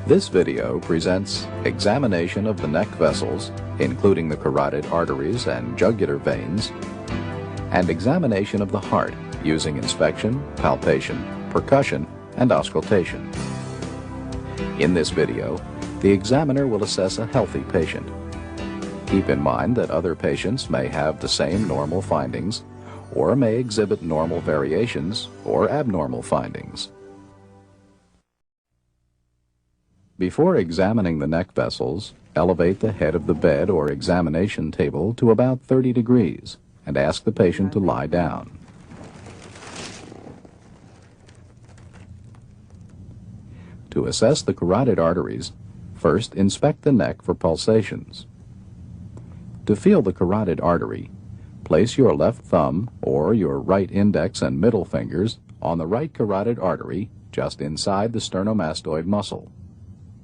This video presents examination of the neck vessels, including the carotid arteries and jugular veins, and examination of the heart using inspection, palpation, percussion, and auscultation. In this video, the examiner will assess a healthy patient. Keep in mind that other patients may have the same normal findings or may exhibit normal variations or abnormal findings. Before examining the neck vessels, elevate the head of the bed or examination table to about 30 degrees and ask the patient to lie down. To assess the carotid arteries, first inspect the neck for pulsations. To feel the carotid artery, place your left thumb or your right index and middle fingers on the right carotid artery just inside the sternomastoid muscle.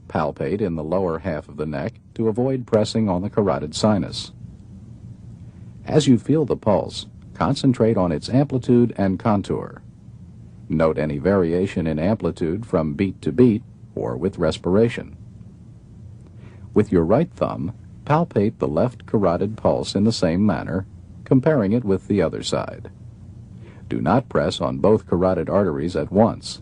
Palpate in the lower half of the neck to avoid pressing on the carotid sinus. As you feel the pulse, concentrate on its amplitude and contour. Note any variation in amplitude from beat to beat or with respiration. With your right thumb, palpate the left carotid pulse in the same manner, comparing it with the other side. Do not press on both carotid arteries at once.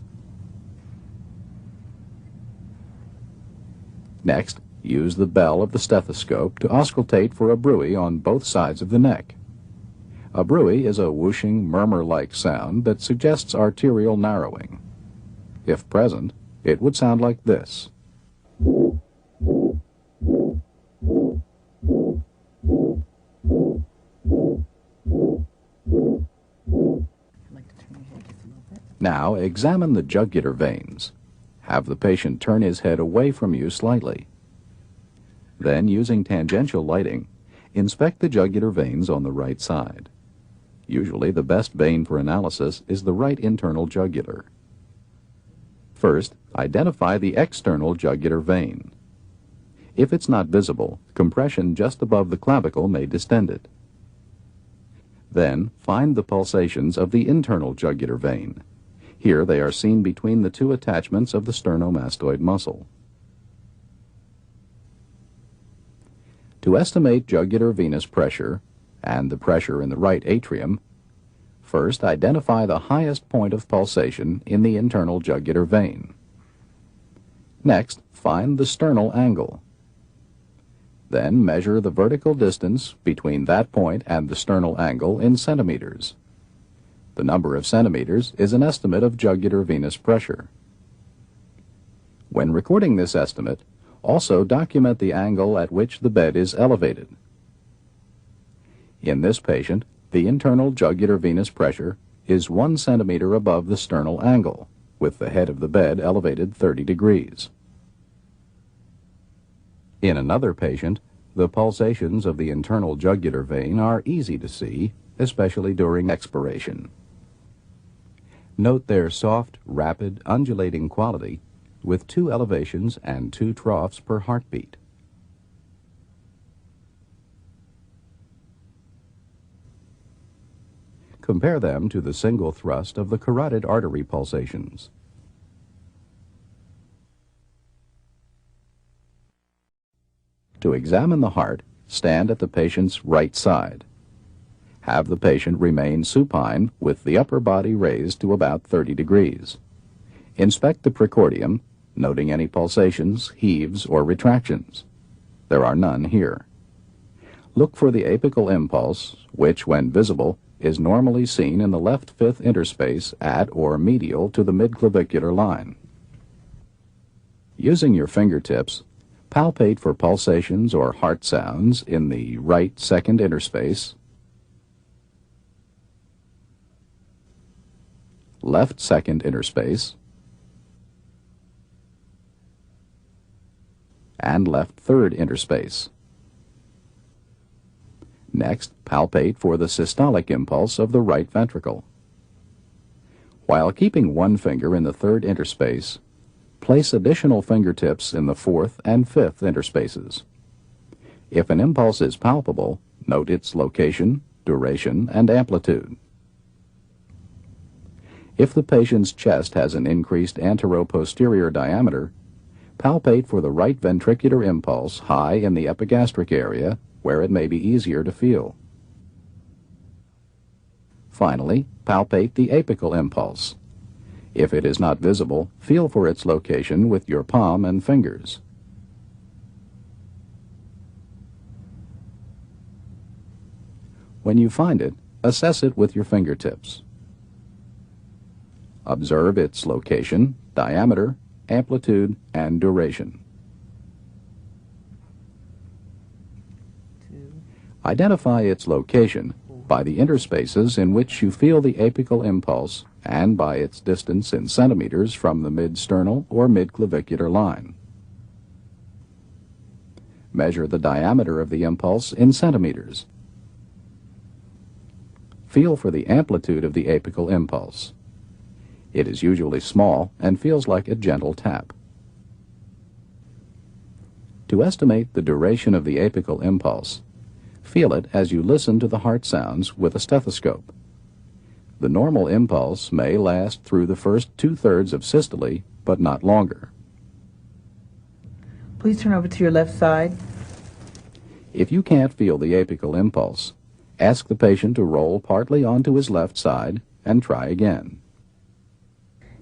Next, use the bell of the stethoscope to auscultate for a bruit on both sides of the neck. A bruit is a whooshing, murmur-like sound that suggests arterial narrowing. If present, it would sound like this. Now, examine the jugular veins. Have the patient turn his head away from you slightly. Then, using tangential lighting, inspect the jugular veins on the right side. Usually, the best vein for analysis is the right internal jugular. First, identify the external jugular vein. If it's not visible, compression just above the clavicle may distend it. Then, find the pulsations of the internal jugular vein. Here they are seen between the two attachments of the sternomastoid muscle. To estimate jugular venous pressure and the pressure in the right atrium, first identify the highest point of pulsation in the internal jugular vein. Next, find the sternal angle. Then measure the vertical distance between that point and the sternal angle in centimeters. The number of centimeters is an estimate of jugular venous pressure. When recording this estimate, also document the angle at which the bed is elevated. In this patient, the internal jugular venous pressure is 1 centimeter above the sternal angle, with the head of the bed elevated 30 degrees. In another patient, the pulsations of the internal jugular vein are easy to see, especially during expiration. Note their soft, rapid, undulating quality with 2 elevations and 2 troughs per heartbeat. Compare them to the single thrust of the carotid artery pulsations. To examine the heart, stand at the patient's right side. Have the patient remain supine with the upper body raised to about 30 degrees. Inspect the precordium, noting any pulsations, heaves, or retractions. There are none here. Look for the apical impulse, which, when visible, is normally seen in the left fifth interspace at or medial to the midclavicular line. Using your fingertips, palpate for pulsations or heart sounds in the right second interspace, left second interspace, and left third interspace. Next, palpate for the systolic impulse of the right ventricle. While keeping one finger in the third interspace, place additional fingertips in the fourth and fifth interspaces. If an impulse is palpable, note its location, duration, and amplitude. If the patient's chest has an increased anteroposterior diameter, palpate for the right ventricular impulse high in the epigastric area, where it may be easier to feel. Finally, palpate the apical impulse. If it is not visible, feel for its location with your palm and fingers. When you find it, assess it with your fingertips. Observe its location, diameter, amplitude, and duration. Identify its location by the interspaces in which you feel the apical impulse and by its distance in centimeters from the mid-sternal or mid-clavicular line. Measure the diameter of the impulse in centimeters. Feel for the amplitude of the apical impulse. It is usually small and feels like a gentle tap. To estimate the duration of the apical impulse, feel it as you listen to the heart sounds with a stethoscope. The normal impulse may last through the first 2/3 of systole, but not longer. Please turn over to your left side. If you can't feel the apical impulse, ask the patient to roll partly onto his left side and try again.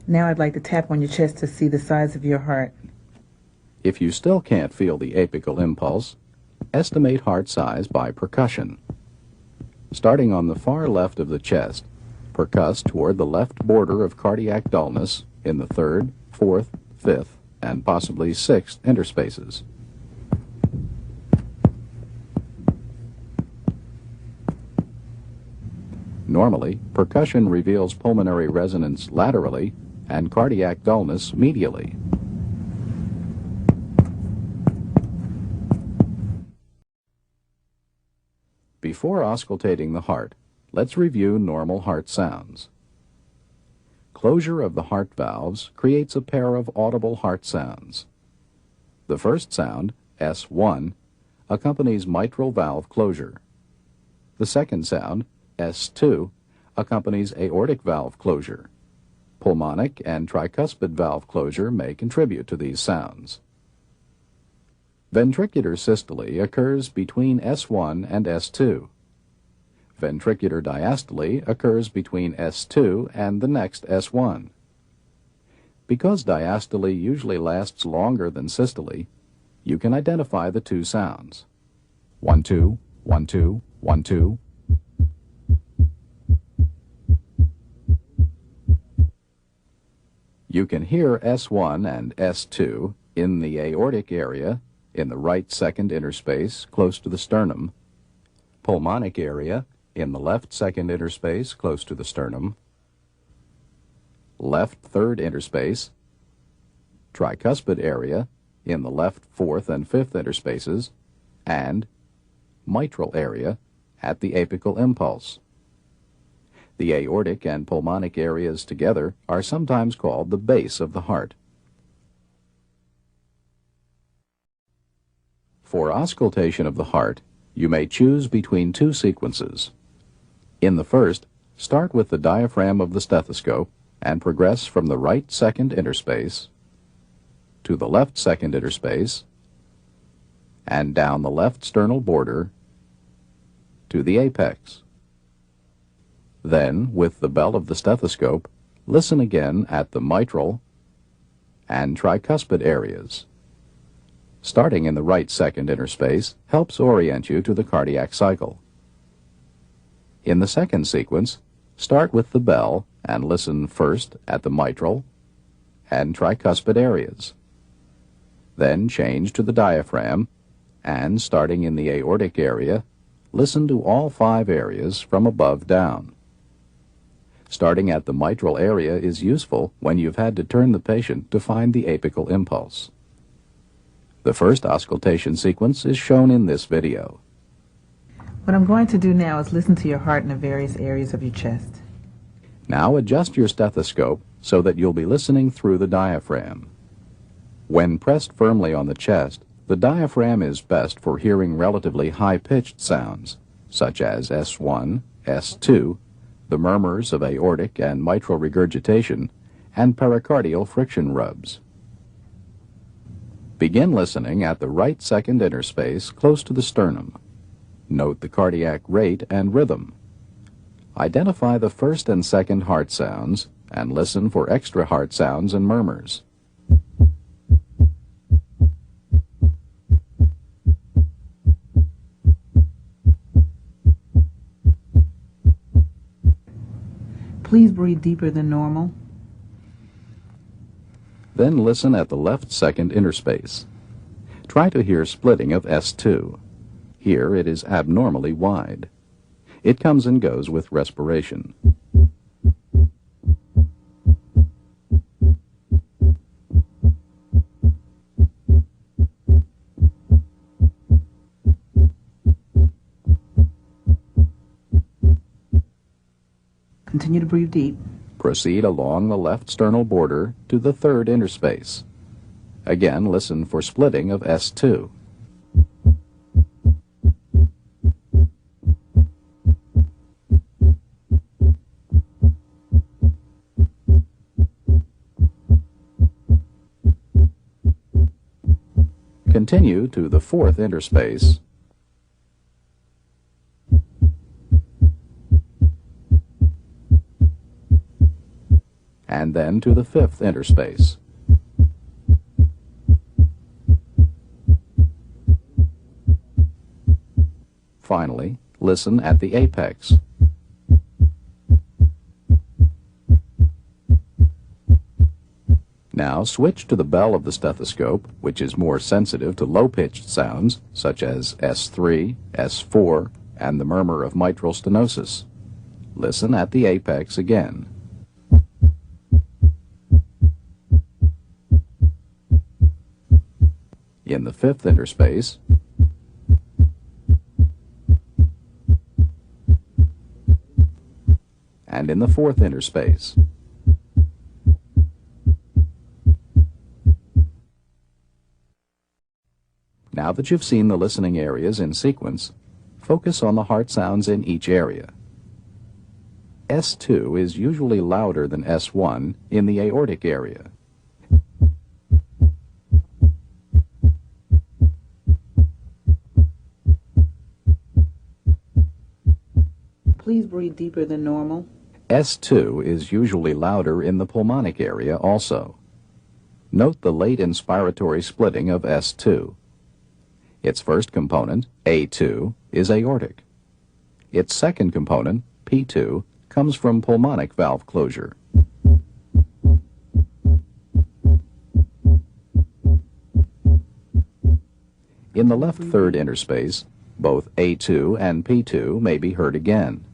Now I'd like to tap on your chest to see the size of your heart. If you still can't feel the apical impulse, estimate heart size by percussion. Starting on the far left of the chest, percuss toward the left border of cardiac dullness in the 3rd, 4th, 5th, and possibly 6th interspaces. Normally, percussion reveals pulmonary resonance laterally and cardiac dullness medially. Before auscultating the heart, let's review normal heart sounds. Closure of the heart valves creates a pair of audible heart sounds. The first sound, S1, accompanies mitral valve closure. The second sound, S2, accompanies aortic valve closure. Pulmonic and tricuspid valve closure may contribute to these sounds. Ventricular systole occurs between S1 and S2. Ventricular diastole occurs between S2 and the next S1. Because diastole usually lasts longer than systole, you can identify the two sounds. 1-2, 1-2, 1-2. You can hear S1 and S2 in the aortic area, in the right second interspace close to the sternum, pulmonic area in the left second interspace close to the sternum, left third interspace, tricuspid area in the left fourth and fifth interspaces, and mitral area at the apical impulse. The aortic and pulmonic areas together are sometimes called the base of the heart. For auscultation of the heart, you may choose between two sequences. In the first, start with the diaphragm of the stethoscope and progress from the right second interspace to the left second interspace and down the left sternal border to the apex. Then, with the bell of the stethoscope, listen again at the mitral and tricuspid areas. Starting in the right second interspace helps orient you to the cardiac cycle. In the second sequence, start with the bell and listen first at the mitral and tricuspid areas. Then change to the diaphragm and, starting in the aortic area, listen to all 5 areas from above down. Starting at the mitral area is useful when you've had to turn the patient to find the apical impulse. The first auscultation sequence is shown in this video. What I'm going to do now is listen to your heart in the various areas of your chest. Now adjust your stethoscope so that you'll be listening through the diaphragm. When pressed firmly on the chest, the diaphragm is best for hearing relatively high-pitched sounds, such as S1, S2, the murmurs of aortic and mitral regurgitation, and pericardial friction rubs. Begin listening at the right second interspace close to the sternum. Note the cardiac rate and rhythm. Identify the first and second heart sounds and listen for extra heart sounds and murmurs. Please breathe deeper than normal. Then listen at the left second interspace. Try to hear splitting of S2. Here it is abnormally wide. It comes and goes with respiration. Continue to breathe deep. Proceed along the left sternal border to the third interspace. Again, listen for splitting of S2. Continue to the fourth interspace. And then to the fifth interspace. Finally, listen at the apex. Now switch to the bell of the stethoscope, which is more sensitive to low-pitched sounds, such as S3, S4, and the murmur of mitral stenosis. Listen at the apex again. In the fifth interspace, and in the fourth interspace. Now that you've seen the listening areas in sequence, focus on the heart sounds in each area. S2 is usually louder than S1 in the aortic area. Please breathe deeper than normal. S2 is usually louder in the pulmonic area also. Note the late inspiratory splitting of S2. Its first component, A2, is aortic. Its second component, P2, comes from pulmonic valve closure. In the left third interspace, both A2 and P2 may be heard again.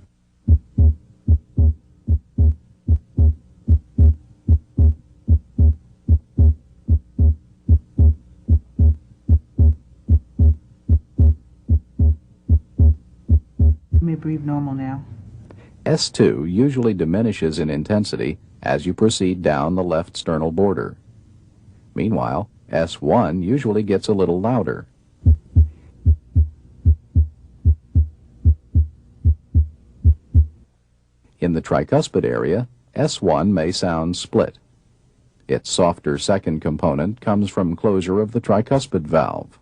You may breathe normal now. S2 usually diminishes in intensity as you proceed down the left sternal border. Meanwhile, S1 usually gets a little louder. In the tricuspid area, S1 may sound split. Its softer second component comes from closure of the tricuspid valve.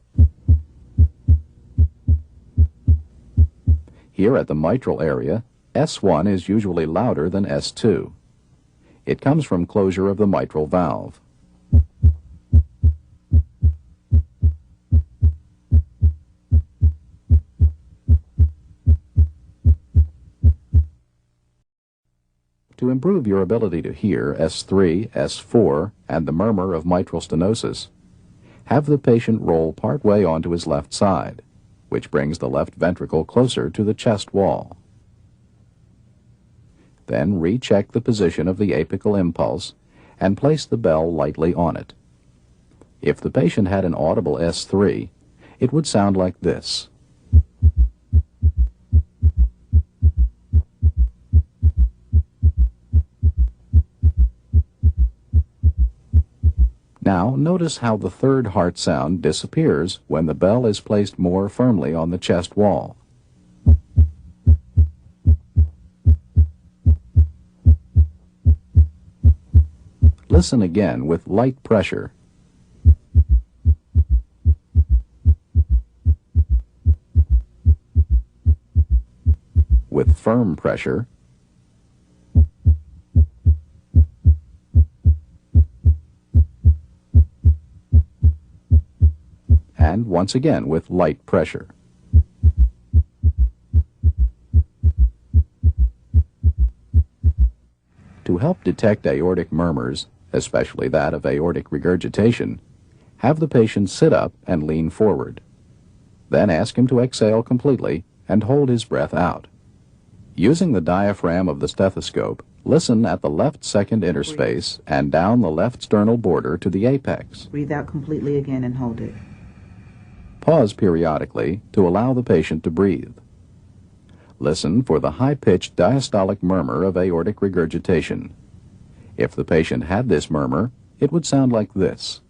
Here at the mitral area, S1 is usually louder than S2. It comes from closure of the mitral valve. To improve your ability to hear S3, S4, and the murmur of mitral stenosis, have the patient roll partway onto his left side, which brings the left ventricle closer to the chest wall. Then recheck the position of the apical impulse and place the bell lightly on it. If the patient had an audible S3, it would sound like this. Now, notice how the third heart sound disappears when the bell is placed more firmly on the chest wall. Listen again with light pressure. firm pressure, and once again with light pressure. To help detect aortic murmurs, especially that of aortic regurgitation, have the patient sit up and lean forward. Then ask him to exhale completely and hold his breath out. Using the diaphragm of the stethoscope, listen at the left second interspace and down the left sternal border to the apex. Breathe out completely again and hold it. Pause periodically to allow the patient to breathe. Listen for the high-pitched diastolic murmur of aortic regurgitation. If the patient had this murmur, it would sound like this.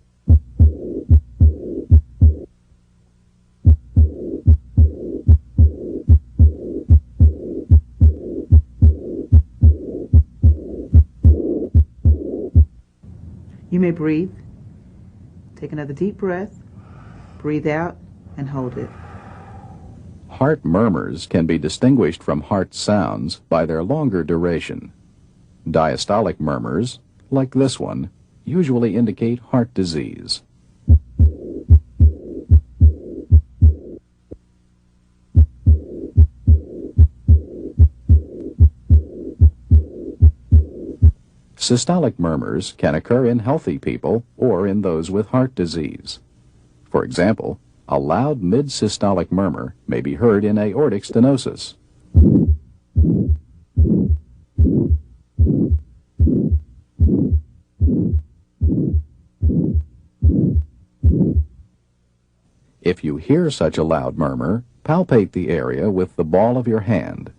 You may breathe. Take another deep breath. Breathe out and hold it. Heart murmurs can be distinguished from heart sounds by their longer duration. Diastolic murmurs, like this one, usually indicate heart disease. Systolic murmurs can occur in healthy people or in those with heart disease. For example, a loud mid-systolic murmur may be heard in aortic stenosis. If you hear such a loud murmur, palpate the area with the ball of your hand.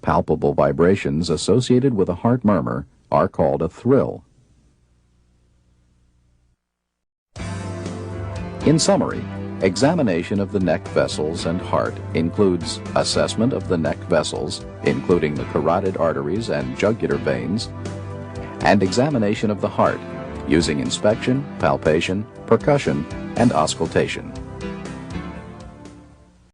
Palpable vibrations associated with a heart murmur are called a thrill. In summary, examination of the neck vessels and heart includes assessment of the neck vessels, including the carotid arteries and jugular veins, and examination of the heart using inspection, palpation, percussion, and auscultation.